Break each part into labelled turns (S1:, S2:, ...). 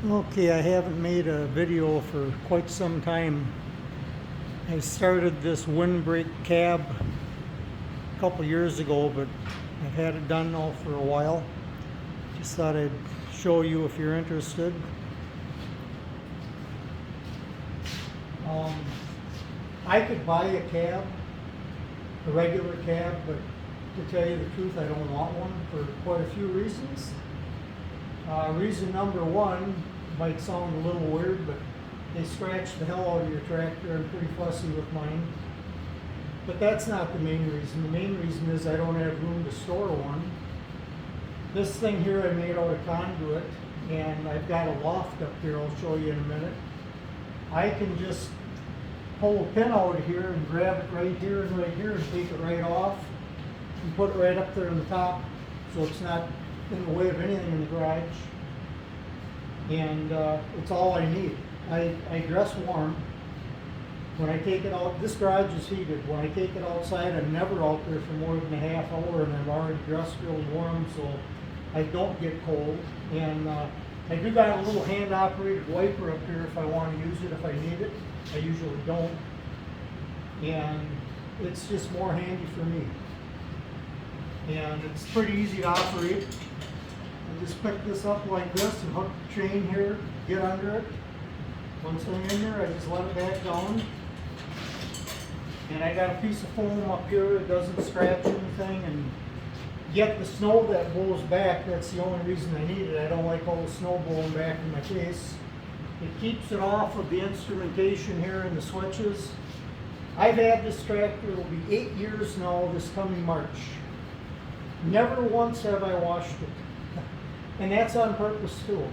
S1: Okay, I haven't made a video for quite some time. I started this windbreak cab a couple years ago, but I've had it done now for a while. Just thought I'd show you if you're interested. I could buy a cab, a regular cab, but to tell you the truth, I don't want one for quite a few reasons. Reason number one might sound a little weird, but they scratch the hell out of your tractor. I'm pretty fussy with mine. But that's not the main reason. The main reason is I don't have room to store one. This thing here I made out of conduit, and I've got a loft up here I'll show you in a minute. I can just pull a pin out of here and grab it right here and take it right off and put it right up there on the top so it's not in the way of anything in the garage. And it's all I need. I dress warm. When I take it out, this garage is heated. When I take it outside, I'm never out there for more than a half hour, and I'm already dressed real warm, so I don't get cold. And I do got a little hand-operated wiper up here if I want to use it, if I need it. I usually don't. And it's just more handy for me. And it's pretty easy to operate. I just pick this up like this and hook the chain here, get under it. Once I'm in there, I just let it back down. And I got a piece of foam up here that doesn't scratch anything, and yet the snow that blows back, that's the only reason I need it. I don't like all the snow blowing back in my face. It keeps it off of the instrumentation here and the switches. I've had this tractor, it'll be 8 years now this coming March. Never once have I washed it. And that's on purpose too.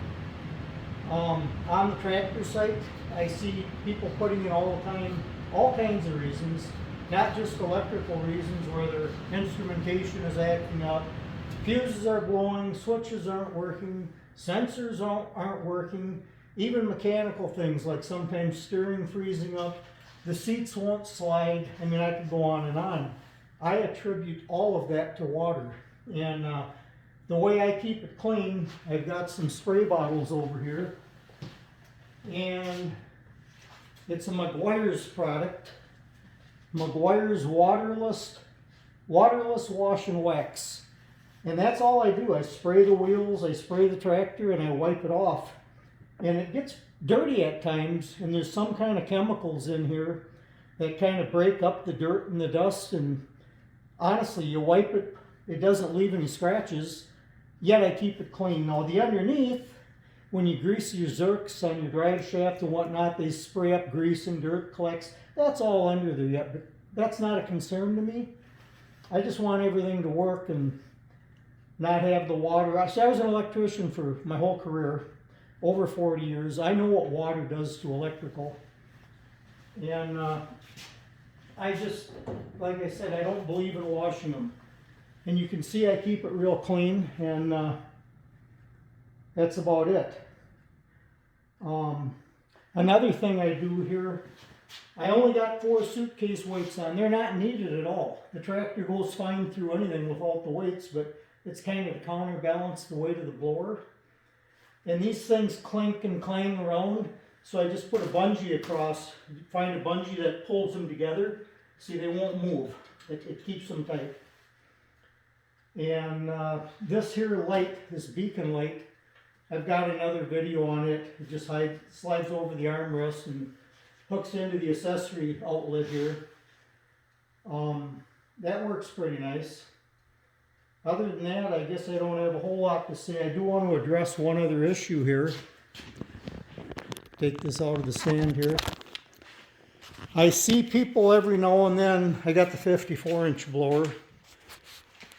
S1: On the tractor site, I see people putting it all the time, all kinds of reasons, not just electrical reasons where their instrumentation is acting up, fuses are blowing, switches aren't working, sensors aren't working, even mechanical things like sometimes steering freezing up, the seats won't slide. I mean, I could go on and on. I attribute all of that to water. And the way I keep it clean, I've got some spray bottles over here. And it's a Meguiar's product. Meguiar's waterless wash and wax. And that's all I do. I spray the wheels, I spray the tractor, and I wipe it off. And it gets dirty at times, and there's some kind of chemicals in here that kind of break up the dirt and the dust. And honestly, you wipe it, it doesn't leave any scratches, yet I keep it clean. Now the underneath, when you grease your zerks on your drive shaft and whatnot, they spray up grease and dirt collects. That's all under there yet, but that's not a concern to me. I just want everything to work and not have the water. See, I was an electrician for my whole career, over 40 years. I know what water does to electrical. And I just, like I said, I don't believe in washing them. And you can see I keep it real clean, and that's about it. Another thing I do here, I only got 4 suitcase weights on. They're not needed at all. The tractor goes fine through anything without the weights, but it's kind of to counterbalance the weight of the blower. And these things clink and clang around, so I just put a bungee across, find a bungee that pulls them together. See, they won't move. It keeps them tight. And this here light, this beacon light, I've got another video on it. It just slides over the armrest and hooks into the accessory outlet here. That works pretty nice. Other than that, I guess I don't have a whole lot to say. I do want to address one other issue here. Take this out of the stand here. I see people every now and then, I got the 54-inch blower.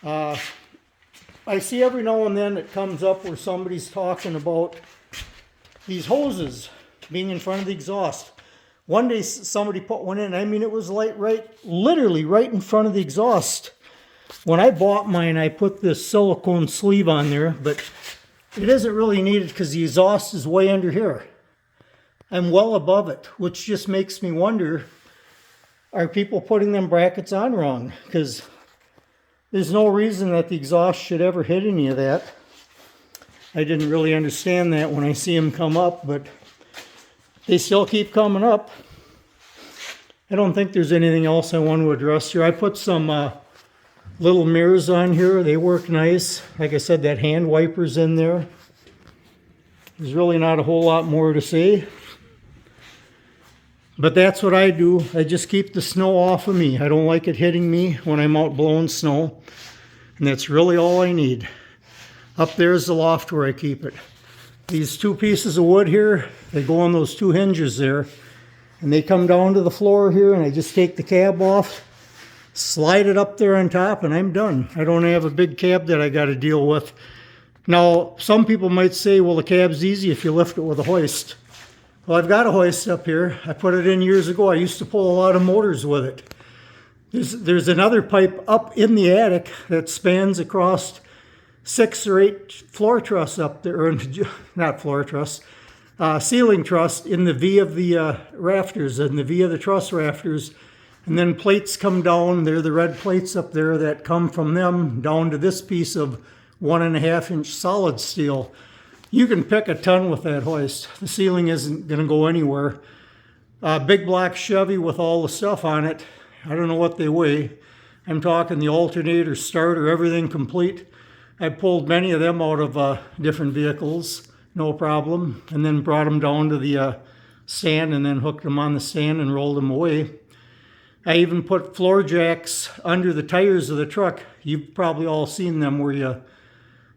S1: I see every now and then it comes up where somebody's talking about these hoses being in front of the exhaust. One day somebody put one in. I mean, it was like literally right in front of the exhaust. When I bought mine, I put this silicone sleeve on there, but it isn't really needed because the exhaust is way under here. I'm well above it, which just makes me wonder, are people putting them brackets on wrong? Because there's no reason that the exhaust should ever hit any of that. I didn't really understand that when I see them come up, but they still keep coming up. I don't think there's anything else I want to address here. I put some little mirrors on here. They work nice. Like I said, that hand wiper's in there. There's really not a whole lot more to say. But that's what I do. I just keep the snow off of me. I don't like it hitting me when I'm out blowing snow. And that's really all I need. Up there's the loft where I keep it. These two pieces of wood here, they go on those two hinges there. And they come down to the floor here, and I just take the cab off, slide it up there on top, and I'm done. I don't have a big cab that I got to deal with. Now, some people might say, well, the cab's easy if you lift it with a hoist. Well, I've got a hoist up here. I put it in years ago. I used to pull a lot of motors with it. There's another pipe up in the attic that spans across 6 or 8 floor truss up there, or not floor truss, ceiling truss in the V of the rafters, and the V of the truss rafters. And then plates come down. They're the red plates up there that come from them down to this piece of 1.5-inch solid steel. You can pick a ton with that hoist. The ceiling isn't going to go anywhere. Big black Chevy with all the stuff on it. I don't know what they weigh. I'm talking the alternator, starter, everything complete. I pulled many of them out of different vehicles, no problem, and then brought them down to the stand and then hooked them on the stand and rolled them away. I even put floor jacks under the tires of the truck. You've probably all seen them where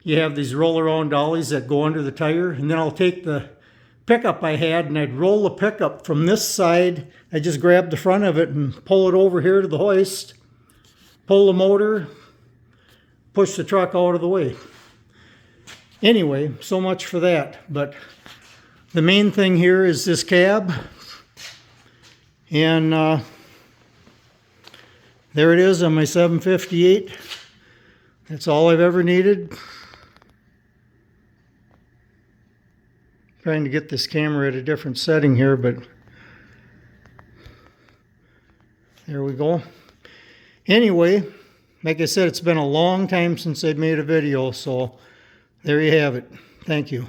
S1: you have these roll-around dollies that go under the tire, and then I'll take the pickup I had and I'd roll the pickup from this side. I just grab the front of it and pull it over here to the hoist, pull the motor, push the truck out of the way. Anyway, so much for that. But the main thing here is this cab. And there it is on my 758. That's all I've ever needed. Trying to get this camera at a different setting here, but there we go. Anyway, like I said, it's been a long time since I've made a video, so there you have it. Thank you.